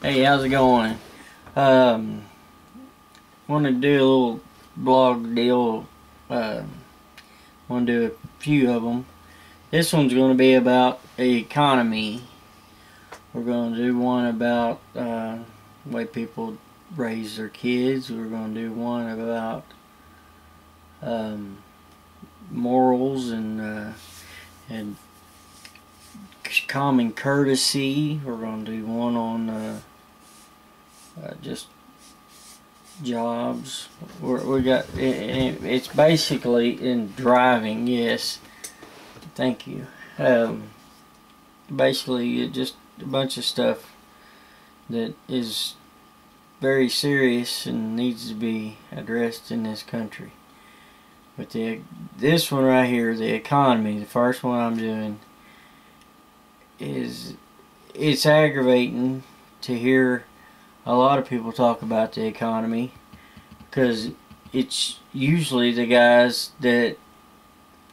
Hey, how's it going? Um, Want to do a little blog deal. Want to do a few of them. This one's going to be about the economy. We're going to do one about the way people raise their kids. We're going to do one about um, morals and common courtesy. We're going to do one on just jobs. We got it's basically in driving. Yes, thank you. Basically, just a bunch of stuff that is very serious and needs to be addressed in this country. But this one right here, the economy, the first one I'm doing, it's aggravating to hear a lot of people talk about the economy, because it's usually the guys that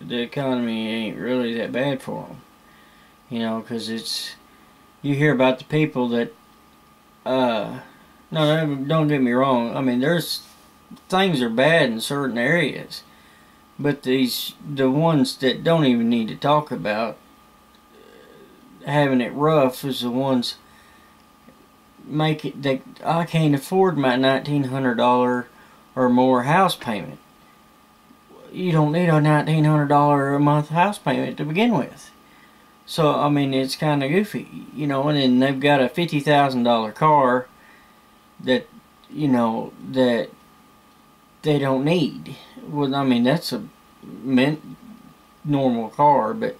the economy ain't really that bad for them. You know, because you hear about the people that no, don't get me wrong. I mean, there's things are bad in certain areas, but the ones that don't even need to talk about having it rough is the ones make it that I can't afford my $1,900 or more house payment. You don't need a $1,900 a month house payment to begin with. So I mean, it's kind of goofy, you know. And then they've got a $50,000 car that that they don't need. Well, I mean, that's a normal car, but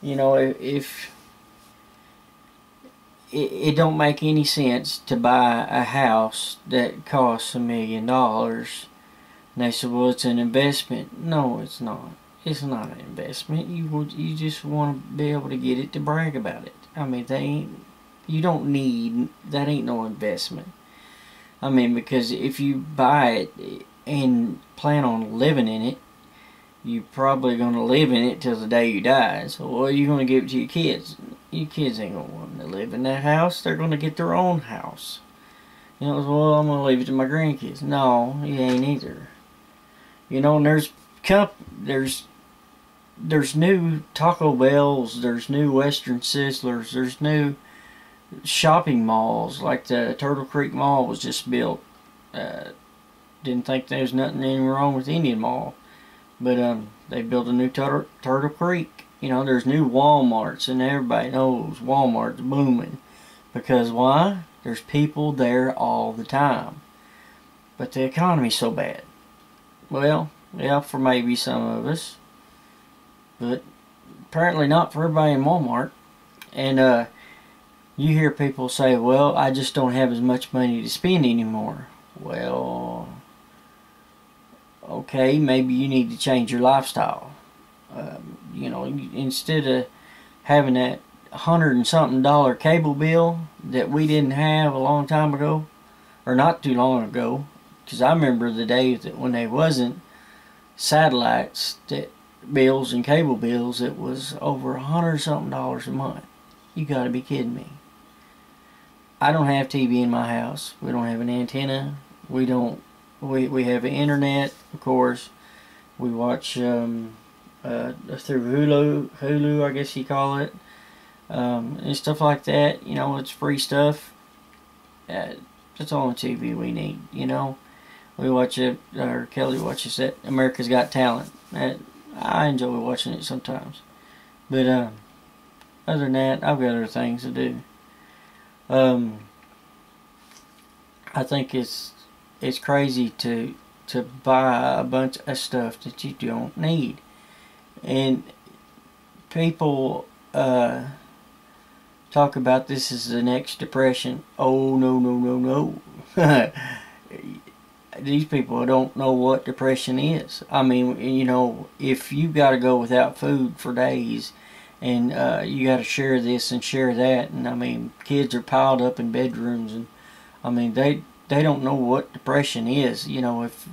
if it don't make any sense to buy a house that costs $1 million. And they said, well, it's an investment. No, it's not. It's not an investment. You just want to be able to get it to brag about it. I mean, you don't need, that ain't no investment. I mean, because if you buy it and plan on living in it, you're probably going to live in it till the day you die. So what are you going to give it to your kids? Your kids ain't going to want to live in that house. They're going to get their own house. You know, well, I'm going to leave it to my grandkids. No, you ain't either. You know, and there's new Taco Bells, there's new Western Sizzlers, there's new shopping malls, like the Turtle Creek Mall was just built. Didn't think there was nothing wrong with Indian Mall. But they built a new Turtle Creek. You know, there's new Walmarts, and everybody knows Walmart's booming. Because why? There's people there all the time. But the economy's so bad. Well, yeah, for maybe some of us. But apparently not for everybody in Walmart. And you hear people say, well, I just don't have as much money to spend anymore. Well, okay, maybe you need to change your lifestyle. You know, instead of having that $100-and-something cable bill that we didn't have a long time ago, or not too long ago, because I remember the days that when there wasn't satellites, that bills and cable bills, it was over $100-something a month. You gotta be kidding me. I don't have TV in my house. We don't have an antenna. We have internet, of course. We watch through Hulu, I guess you call it, and stuff like that. You know, it's free stuff. That's all on TV we need. You know, we watch it, or Kelly watches that America's Got Talent. I enjoy watching it sometimes, but other than that, I've got other things to do. I think it's crazy to buy a bunch of stuff that you don't need. And people talk about this as the next depression. Oh, no, no, no, no. These people don't know what depression is. I mean, you know, if you got to go without food for days, and you got to share this and share that, and I mean, kids are piled up in bedrooms, and I mean, they don't know what depression is. You know, if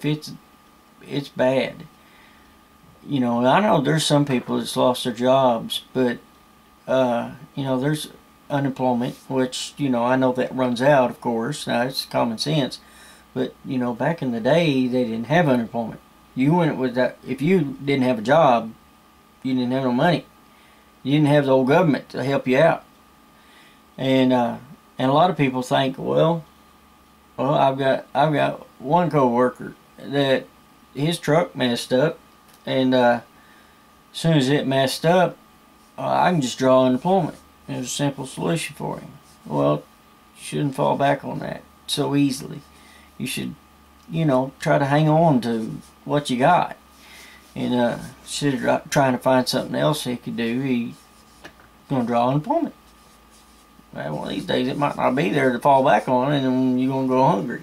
it's bad. You know, I know there's some people that's lost their jobs, but you know, there's unemployment, which, you know, I know that runs out, of course. Now, it's common sense. But, you know, back in the day, they didn't have unemployment. You went with that. If you didn't have a job, you didn't have no money. You didn't have the old government to help you out. And a lot of people think, well, I've got one coworker that his truck messed up, and as soon as it messed up, I can just draw unemployment. There's a simple solution for him. Well, you shouldn't fall back on that so easily. You should, you know, try to hang on to what you got. And instead of trying to find something else he could do, he's going to draw unemployment. Well, one of these days it might not be there to fall back on, and then you're going to go hungry.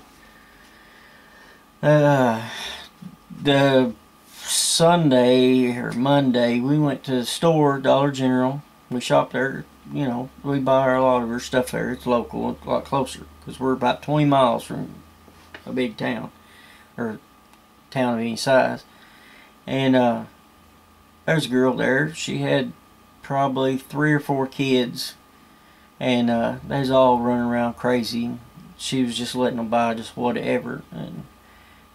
The Sunday or Monday, we went to the store, Dollar General. We shopped there. You know, we buy a lot of our stuff there. It's local, a lot closer, because we're about 20 miles from a big town, or town of any size. And there's a girl there. She had probably 3 or 4 kids, and they was all running around crazy. She was just letting them buy just whatever, and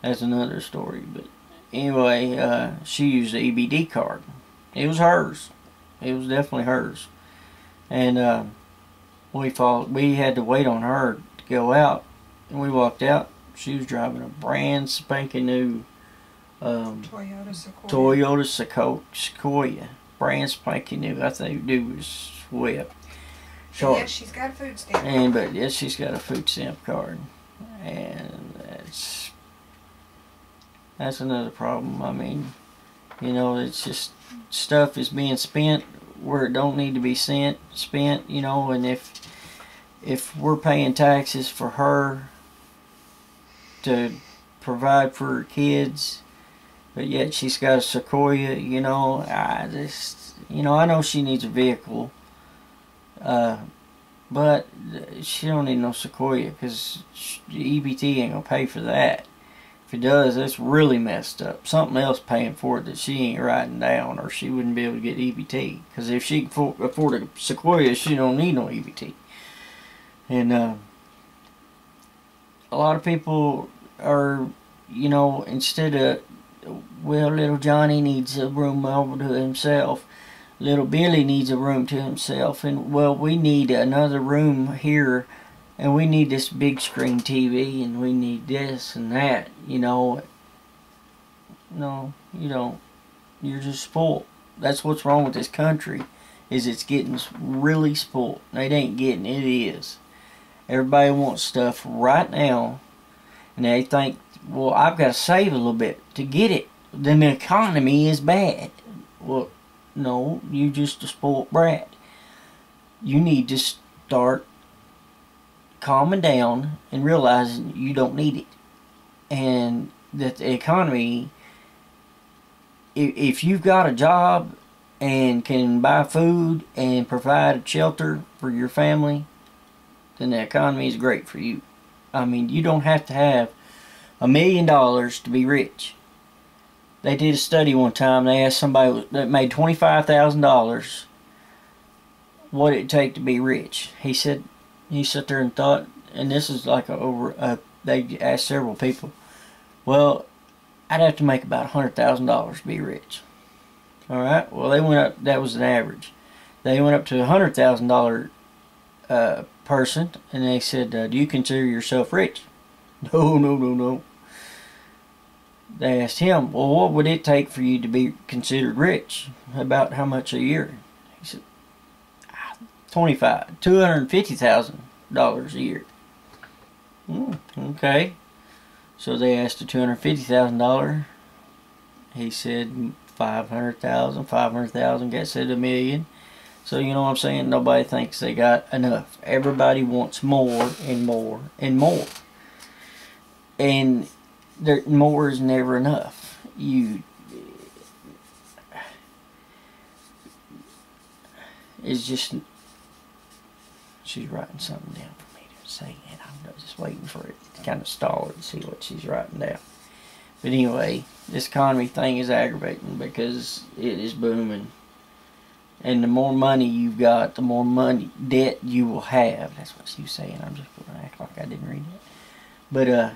that's another story. But anyway, she used the EBD card. It was hers. It was definitely hers. And we had to wait on her to go out, and we walked out. She was driving a brand spanking new Toyota Sequoia. Brand spanking new. I think it was swept. Yes, she's got a food stamp. But yes, she's got a food stamp card, and that's another problem. I mean, you know, it's just stuff is being spent where it don't need to be spent. You know, and if we're paying taxes for her to provide for her kids, but yet she's got a Sequoia, you know, I know she needs a vehicle, but she don't need no Sequoia, because EBT ain't gonna pay for that. If it does, that's really messed up. Something else paying for it that she ain't writing down, or she wouldn't be able to get EBT. Because if she can afford a Sequoia, she don't need no EBT. And a lot of people are, you know, instead of, well, little Johnny needs a room over to himself, little Billy needs a room to himself, and well, we need another room here, and we need this big screen TV, and we need this and that, you know. No, you don't. You're just spoiled. That's what's wrong with this country, is it's getting really spoiled. It ain't getting, it is. Everybody wants stuff right now, and they think, well, I've got to save a little bit to get it. Then the economy is bad. Well, no, you just a spoiled brat. You need to start calming down and realizing you don't need it. And that the economy, if you've got a job and can buy food and provide shelter for your family, then the economy is great for you. I mean, you don't have to have $1 million to be rich. They did a study one time. They asked somebody that made $25,000 what it'd take to be rich. He said, he sat there and thought, and this is like they asked several people, well, I'd have to make about $100,000 to be rich. All right. Well, they went up. That was an average. They went up to $100,000 person, and they said, do you consider yourself rich? No, no, no, no. They asked him, well, what would it take for you to be considered rich? About how much a year? He said, $250,000 a year. Okay. So they asked the $250,000. He said 500,000, 500,000, got said $1 million. So you know what I'm saying? Nobody thinks they got enough. Everybody wants more and more and more. And more is never enough. It's just, she's writing something down for me to say, and I'm just waiting for it to kind of stall it to see what she's writing down. But anyway, this economy thing is aggravating because it is booming. And the more money you've got, the more money debt you will have. That's what she was saying. I'm just going to act like I didn't read it. But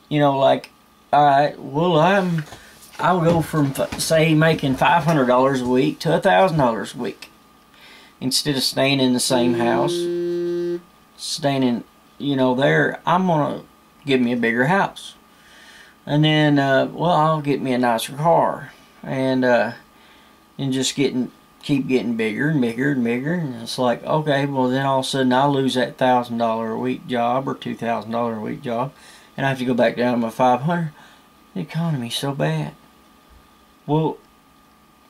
you know, like, all right, well, I'll go from say making $500 a week to $1,000 a week instead of staying in the same house. Staying in, you know, there, I'm gonna get me a bigger house, and then well, I'll get me a nicer car, and just keep getting bigger and bigger and bigger. And it's like, okay, well, then all of a sudden I lose that $1,000 a week job or $2,000 a week job, and I have to go back down to my 500. The economy's so bad. Well,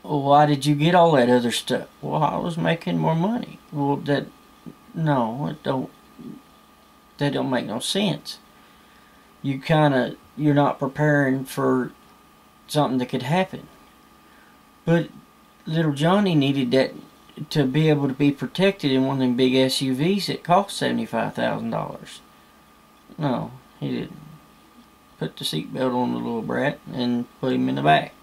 why did you get all that other stuff? Well, I was making more money. Well, that don't make no sense. You're not preparing for something that could happen. But little Johnny needed that to be able to be protected in one of them big SUVs that cost $75,000. No, he didn't. Put the seatbelt on the little brat and put him in the back.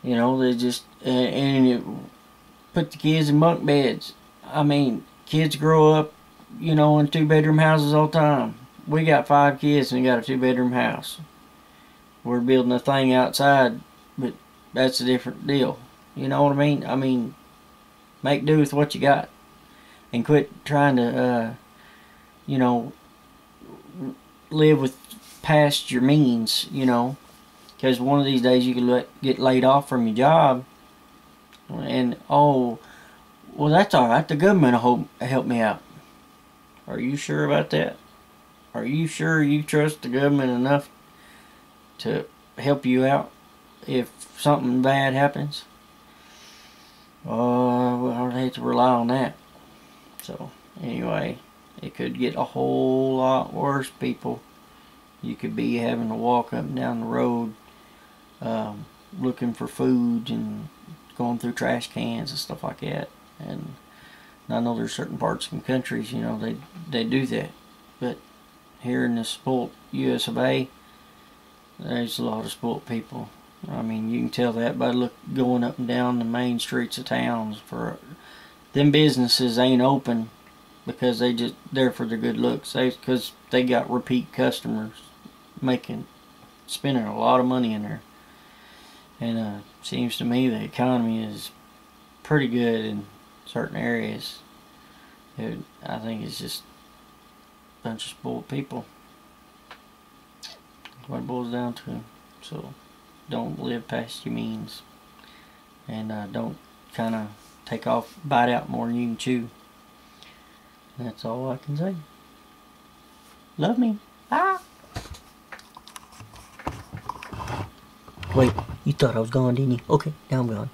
You know, they just put the kids in bunk beds. I mean, kids grow up, you know, in 2-bedroom houses all the time. We got 5 kids and we got a 2-bedroom house. We're building a thing outside, but that's a different deal. You know what I mean? I mean, make do with what you got, and quit trying to, you know, live with past your means. You know, because one of these days you could get laid off from your job, and oh, well, that's all right. The government will help me out. Are you sure about that? Are you sure you trust the government enough to help you out if something bad happens? Well, I'd hate to rely on that. So, anyway, it could get a whole lot worse, people. You could be having to walk up and down the road looking for food and going through trash cans and stuff like that. And I know there's certain parts of countries, you know, they do that. But here in the spoiled US of A, there's a lot of spoiled people. I mean, you can tell that by going up and down the main streets of towns. For them businesses ain't open because they just there for their good looks. Because they got repeat customers, spending a lot of money in there. And seems to me the economy is pretty good in certain areas. I think it's just a bunch of spoiled people. That's what it boils down to. So don't live past your means, and don't kind of bite out more than you can chew. That's all I can say. Love me. Bye. Wait, you thought I was gone, didn't you? Okay, now I'm gone.